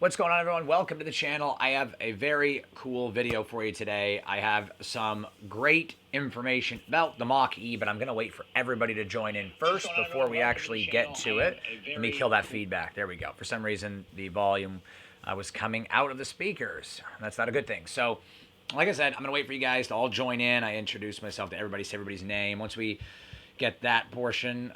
What's going on, everyone? Welcome to the channel. I have a very cool video for you today. I have some great information about the Mach-E, but I'm going to wait for everybody to join in first before we actually get to it. Let me kill that feedback. There we go. For some reason, the volume was coming out of the speakers. That's not a good thing. So, like I said, I'm going to wait for you guys to all join in. I introduce myself to everybody, say everybody's name. Once we get that portion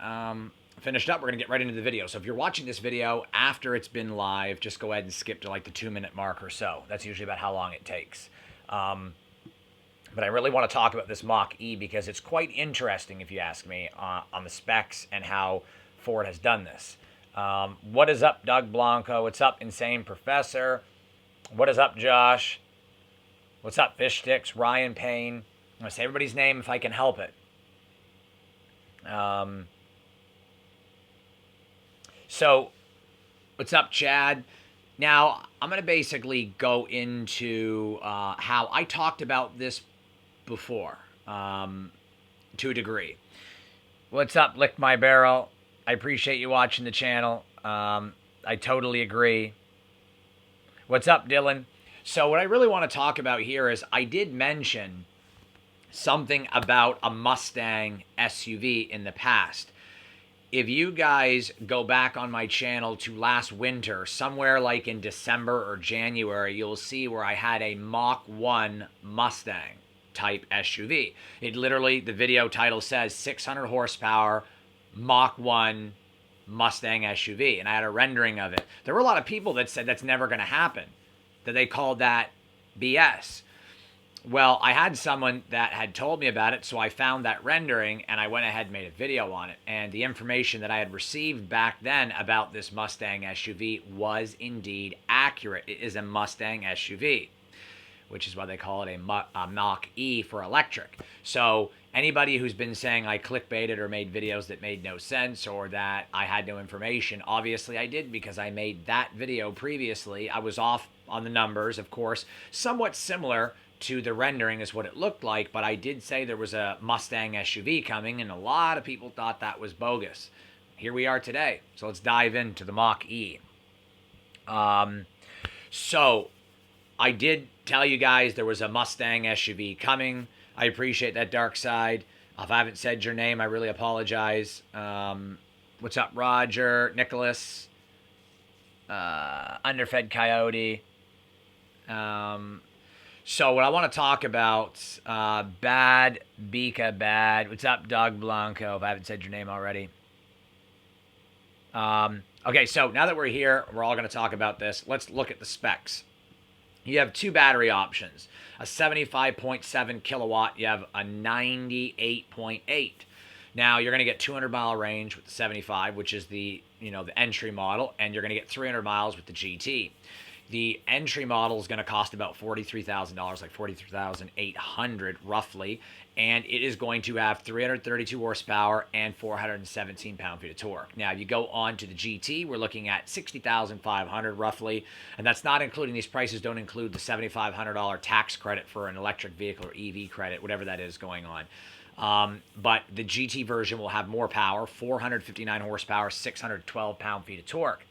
finished up, we're going to get right into the video. So if you're watching this video after it's been live, just go ahead and skip to like the 2-minute mark or so. That's usually about how long it takes. But I really want to talk about this Mach-E because it's quite interesting, if you ask me, on the specs and how Ford has done this. What is up, Doug Blanco? What's up, Insane Professor? What is up, Josh? What's up, Fish Sticks? Ryan Payne. I'm going to say everybody's name if I can help it. So, what's up, Chad? Now, I'm going to basically go into how I talked about this before, to a degree. What's up, Lick My Barrel? I appreciate you watching the channel. I totally agree. What's up, Dylan? So, what I really want to talk about here is I did mention something about a Mustang SUV in the past. If you guys go back on my channel to last winter, somewhere like in December or January, you'll see where I had a Mach 1 Mustang type SUV. It literally, the video title says 600 horsepower Mach 1 Mustang SUV, and I had a rendering of it. There were a lot of people that said that's never going to happen, that they called that BS. Well, I had someone that had told me about it, so I found that rendering, and I went ahead and made a video on it. And the information that I had received back then about this Mustang SUV was indeed accurate. It is a Mustang SUV, which is why they call it a Mach-E for electric. So anybody who's been saying I clickbaited or made videos that made no sense or that I had no information, obviously I did, because I made that video previously. I was off on the numbers, of course, somewhat similar to the rendering is what it looked like, but I did say there was a Mustang SUV coming, and a lot of people thought that was bogus. Here we are today, so let's dive into the Mach-E. So I did tell you guys there was a Mustang SUV coming. I appreciate that, Dark Side. If I haven't said your name, I really apologize. What's up, Roger, Nicholas, Underfed Coyote. So what I want to talk about, Bad Bika Bad. What's up, Doug Blanco, if I haven't said your name already. Okay, so now that we're here, we're all going to talk about this. Let's look at the specs. You have two battery options, a 75.7 kilowatt. You have a 98.8. Now, you're going to get 200-mile range with the 75, which is the entry model, and you're going to get 300 miles with the GT. The entry model is going to cost about $43,000, like $43,800 roughly, and it is going to have 332 horsepower and 417 pound-feet of torque. Now, if you go on to the GT, we're looking at $60,500 roughly, and that's not including, these prices don't include the $7,500 tax credit for an electric vehicle or EV credit, whatever that is going on. But the GT version will have more power, 459 horsepower, 612 pound-feet of torque.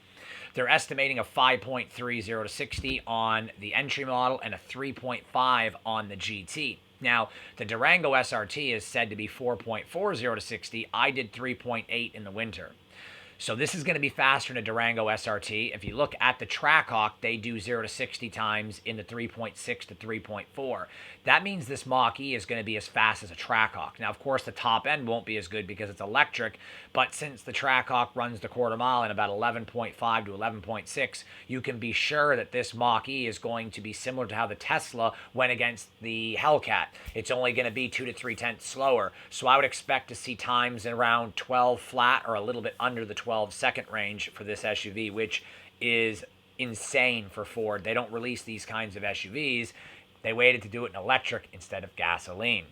They're estimating a 5.30 to 60 on the entry model and a 3.5 on the GT. Now, the Durango SRT is said to be 4.40 to 60. I did 3.8 in the winter. So this is going to be faster than a Durango SRT. If you look at the Trackhawk, they do 0 to 60 times in the 3.6 to 3.4. That means this Mach-E is going to be as fast as a Trackhawk. Now, of course, the top end won't be as good because it's electric, but since the Trackhawk runs the quarter mile in about 11.5 to 11.6, you can be sure that this Mach-E is going to be similar to how the Tesla went against the Hellcat. It's only going to be 2 to 3 tenths slower. So I would expect to see times in around 12 flat or a little bit under the 12-second range for this SUV, which is insane for Ford. They don't release these kinds of SUVs. They waited to do it in electric instead of gasoline.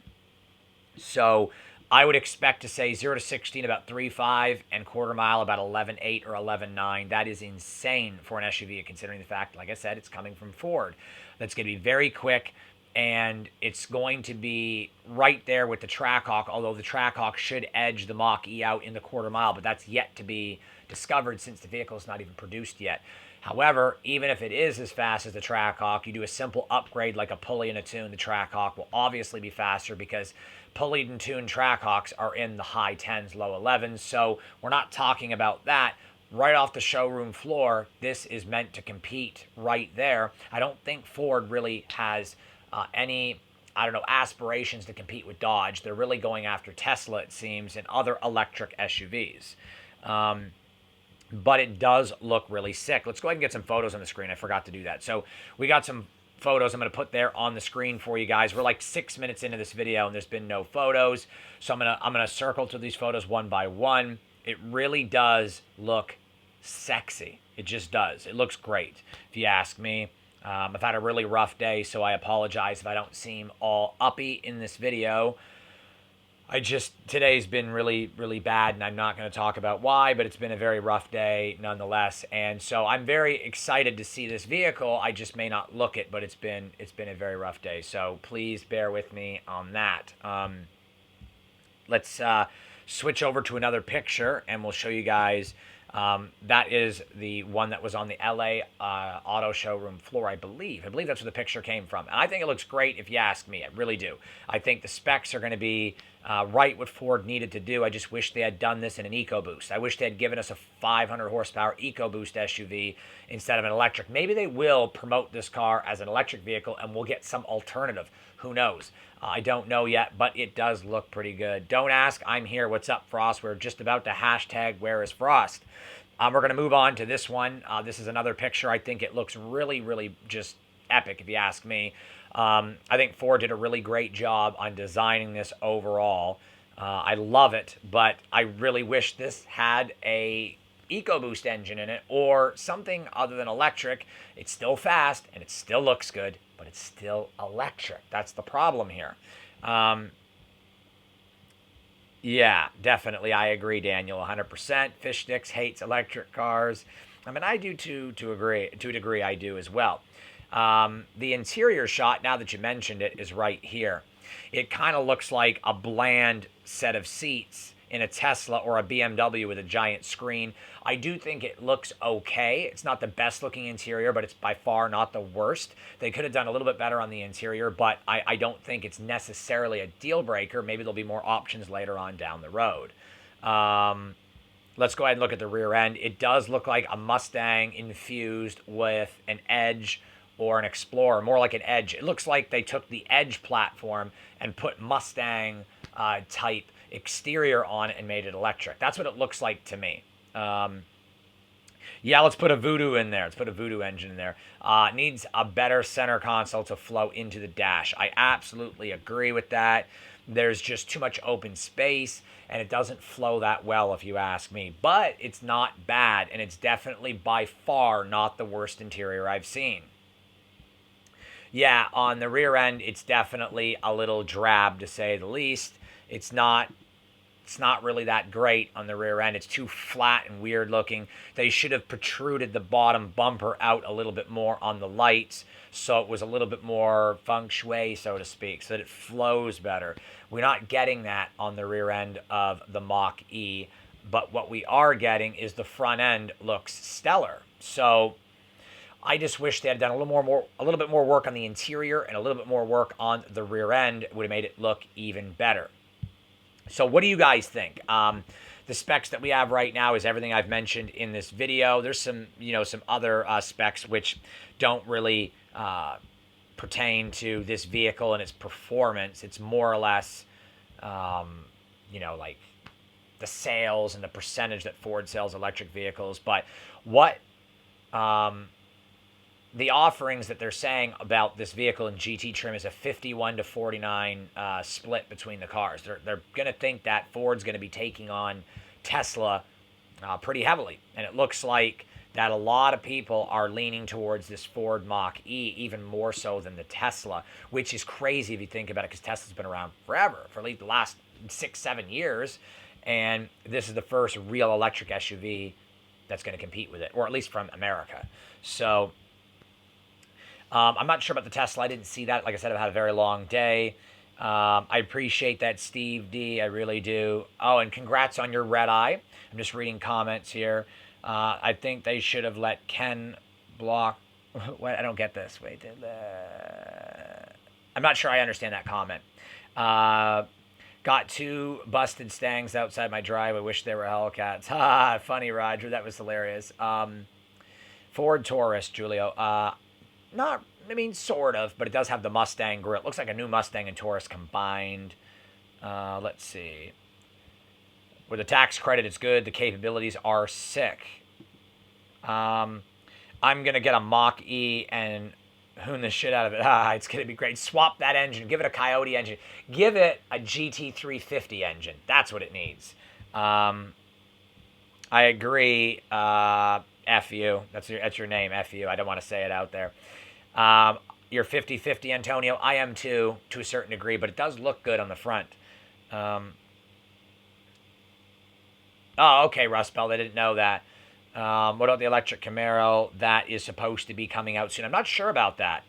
So I would expect to say 0 to 60 in about 3.5 and quarter mile about 11.8 or 11.9. That is insane for an SUV, considering the fact, like I said, it's coming from Ford. That's going to be very quick, and it's going to be right there with the Trackhawk, although the Trackhawk should edge the Mach-E out in the quarter mile, but that's yet to be discovered since the vehicle is not even produced yet. However, even if it is as fast as the Trackhawk, you do a simple upgrade like a pulley and a tune, the Trackhawk will obviously be faster because pulleyed and tuned Trackhawks are in the high 10s, low 11s. So we're not talking about that. Right off the showroom floor, this is meant to compete right there. I don't think Ford really has any, I don't know, aspirations to compete with Dodge. They're really going after Tesla, it seems, and other electric SUVs. But it does look really sick. Let's go ahead and get some photos on the screen. I forgot to do that. So we got some photos I'm going to put there on the screen for you guys. We're like 6 minutes into this video and there's been no photos. So I'm gonna circle through these photos one by one. It really does look sexy. It just does. It looks great, if you ask me. I've had a really rough day, so I apologize if I don't seem all uppy in this video. Today's been really, really bad, and I'm not going to talk about why, but it's been a very rough day nonetheless. And so I'm very excited to see this vehicle. I just may not look it, but it's been a very rough day. So please bear with me on that. Let's switch over to another picture, and we'll show you guys. That is the one that was on the LA auto showroom floor, I believe. I believe that's where the picture came from. And I think it looks great if you ask me. I really do. I think the specs are going to be right what Ford needed to do. I just wish they had done this in an EcoBoost. I wish they had given us a 500 horsepower EcoBoost SUV instead of an electric. Maybe they will promote this car as an electric vehicle and we'll get some alternative. Who knows? I don't know yet, but it does look pretty good. Don't ask, I'm here. What's up, Frost? We're just about to hashtag where is Frost. We're going to move on to this one. This is another picture. I think it looks really, really just epic, if you ask me. I think Ford did a really great job on designing this overall. I love it, but I really wish this had a EcoBoost engine in it or something other than electric. It's still fast and it still looks good, but it's still electric. That's the problem here. Yeah, definitely. I agree, Daniel, 100%. Fish Sticks hates electric cars. I mean, I do to a degree, I do as well. The interior shot, now that you mentioned it, is right here. It kind of looks like a bland set of seats in a Tesla or a BMW with a giant screen. I do think it looks okay. It's not the best looking interior, but it's by far not the worst. They could have done a little bit better on the interior, but I don't think it's necessarily a deal breaker. Maybe there'll be more options later on down the road. Let's go ahead and look at the rear end. It does look like a Mustang infused with an Edge or an Explorer, more like an Edge. It looks like they took the Edge platform and put Mustang type exterior on it and made it electric. That's what it looks like to me. Yeah, let's put a Voodoo in there. Let's put a Voodoo engine in there. Needs a better center console to flow into the dash. I absolutely agree with that. There's just too much open space, and it doesn't flow that well if you ask me. But it's not bad, and it's definitely by far not the worst interior I've seen. Yeah, on the rear end, it's definitely a little drab, to say the least. It's not really that great on the rear end. It's too flat and weird looking. They should have protruded the bottom bumper out a little bit more on the lights so it was a little bit more feng shui, so to speak, so that it flows better. We're not getting that on the rear end of the Mach-E, but what we are getting is the front end looks stellar. So I just wish they had done a little bit more work on the interior and a little bit more work on the rear end. It would have made it look even better. So what do you guys think? The specs that we have right now is everything I've mentioned in this video. There's some other specs which don't really pertain to this vehicle and its performance. It's more or less, like the sales and the percentage that Ford sells electric vehicles. But what the offerings that they're saying about this vehicle in GT trim is a 51 to 49 split between the cars. They're going to think that Ford's going to be taking on Tesla pretty heavily. And it looks like that a lot of people are leaning towards this Ford Mach-E even more so than the Tesla, which is crazy if you think about it because Tesla's been around forever, for at least the last 6-7 years. And this is the first real electric SUV that's going to compete with it, or at least from America. So I'm not sure about the Tesla. I didn't see that. Like I said, I've had a very long day. I appreciate that, Steve D. I really do. Oh, and congrats on your red eye. I'm just reading comments here. I think they should have let Ken block. What? I don't get this. Wait. I'm not sure I understand that comment. Got 2 busted Stangs outside my drive. I wish they were Hellcats. Ha! Funny, Roger. That was hilarious. Ford Taurus, Julio. Not, I mean, sort of, but it does have the Mustang grill. It looks like a new Mustang and Taurus combined. Let's see. With the tax credit, it's good. The capabilities are sick. I'm going to get a Mach-E and hoon the shit out of it. It's going to be great. Swap that engine. Give it a Coyote engine. Give it a GT350 engine. That's what it needs. I agree. F you. That's your name. F you. I don't want to say it out there. You're 50-50, Antonio. I am too, to a certain degree, but it does look good on the front. Oh, okay, Rust Belt. I didn't know that. What about the electric Camaro? That is supposed to be coming out soon. I'm not sure about that.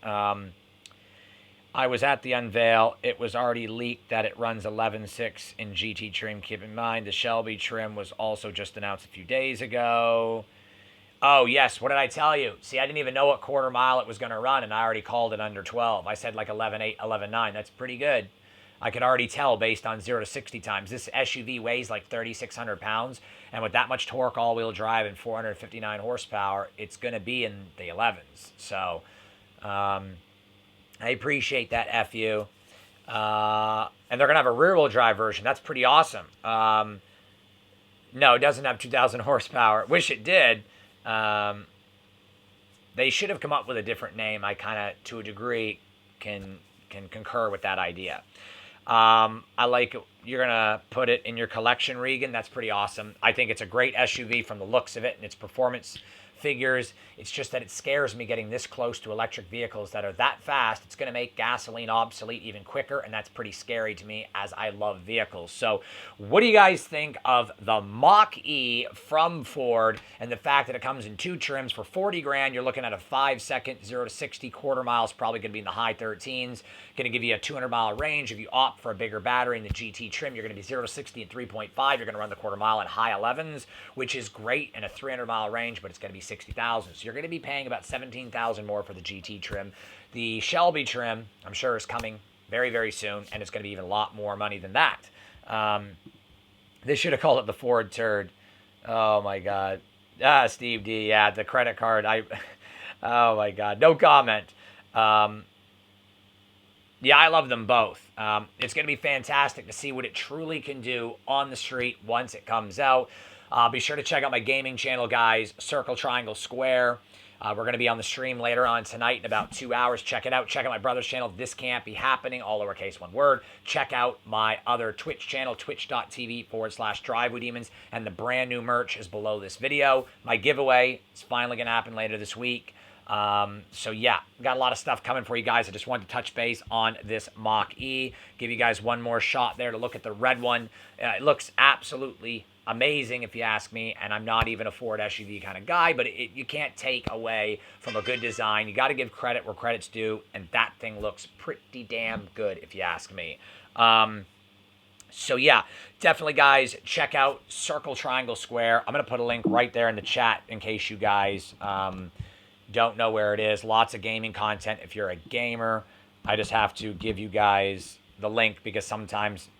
I was at the unveil. It was already leaked that it runs 11.6 in GT trim. Keep in mind, the Shelby trim was also just announced a few days ago. Oh, yes. What did I tell you? See, I didn't even know what quarter mile it was going to run, and I already called it under 12. I said like 11.8, 11.9. That's pretty good. I could already tell based on 0 to 60 times. This SUV weighs like 3,600 pounds, and with that much torque, all-wheel drive, and 459 horsepower, it's going to be in the 11s. So I appreciate that, FU. And they're going to have a rear-wheel drive version. That's pretty awesome. No, it doesn't have 2,000 horsepower. Wish it did. They should have come up with a different name. I kind of, to a degree, can concur with that idea. I like you're going to put it in your collection, Regan. That's pretty awesome. I think it's a great SUV from the looks of it and its performance figures. It's just that it scares me getting this close to electric vehicles that are that fast. It's going to make gasoline obsolete even quicker, and that's pretty scary to me as I love vehicles. So what do you guys think of the Mach-E from Ford and the fact that it comes in 2 trims for 40 grand? You're looking at a 5-second 0 to 60 quarter miles, probably going to be in the high 13s. Going to give you a 200-mile range. If you opt for a bigger battery in the GT trim, you're going to be 0 to 60 in 3.5. You're going to run the quarter mile in high 11s, which is great in a 300-mile range, but it's going to be 60,000. So you're going to be paying about 17,000 more for the GT trim. The Shelby trim, I'm sure, is coming very, very soon, and it's going to be even a lot more money than that. They should have called it the Ford turd. Oh, my God. Steve D, yeah, the credit card. Oh, my God. No comment. Yeah, I love them both. It's going to be fantastic to see what it truly can do on the street once it comes out. Be sure to check out my gaming channel, guys. Circle, Triangle, Square. We're going to be on the stream later on tonight in about 2 hours. Check it out. Check out my brother's channel. This Can't Be Happening, all lowercase, one word. Check out my other Twitch channel, twitch.tv/DriveWithDemons. And the brand new merch is below this video. My giveaway is finally going to happen later this week. So yeah, got a lot of stuff coming for you guys. I just wanted to touch base on this Mach-E. Give you guys one more shot there to look at the red one. It looks absolutely amazing if you ask me, and I'm not even a Ford SUV kind of guy, but you can't take away from a good design. You got to give credit where credit's due, and that thing looks pretty damn good if you ask me. So yeah, definitely, guys, check out Circle, Triangle, Square. I'm going to put a link right there in the chat in case you guys don't know where it is. Lots of gaming content if you're a gamer. I just have to give you guys the link because sometimes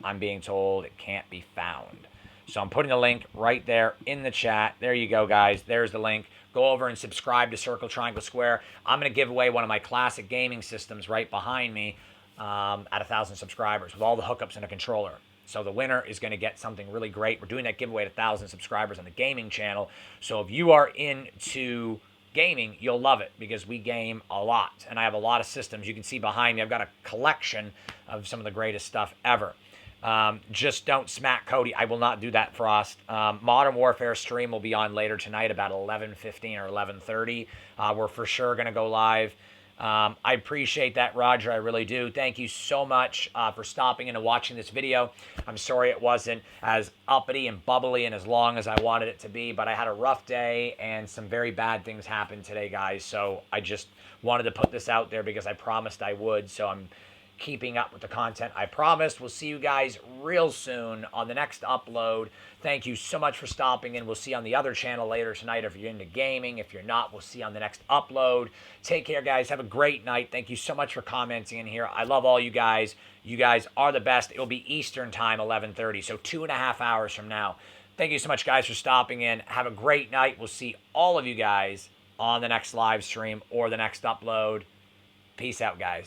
I'm being told it can't be found. So I'm putting the link right there in the chat. There you go, guys. There's the link. Go over and subscribe to Circle, Triangle, Square. I'm going to give away one of my classic gaming systems right behind me at 1,000 subscribers with all the hookups and a controller. So the winner is going to get something really great. We're doing that giveaway at 1,000 subscribers on the gaming channel. So if you are into gaming, you'll love it because we game a lot. And I have a lot of systems. You can see behind me, I've got a collection of some of the greatest stuff ever. Just don't smack Cody. I will not do that, Frost. Modern Warfare stream will be on later tonight about 11:15 or 11:30. We're for sure going to go live. I appreciate that, Roger. I really do. Thank you so much for stopping in and watching this video. I'm sorry it wasn't as uppity and bubbly and as long as I wanted it to be, but I had a rough day and some very bad things happened today, guys. So I just wanted to put this out there because I promised I would. So I'm keeping up with the content I promised. We'll see you guys real soon on the next upload. Thank you so much for stopping in. We'll see you on the other channel later tonight if you're into gaming. If you're not, we'll see you on the next upload. Take care, guys. Have a great night. Thank you so much for commenting in here. I love all you guys. You guys are the best. It will be Eastern time, 11:30, so 2.5 hours from now. Thank you so much, guys, for stopping in. Have a great night. We'll see all of you guys on the next live stream or the next upload. Peace out, guys.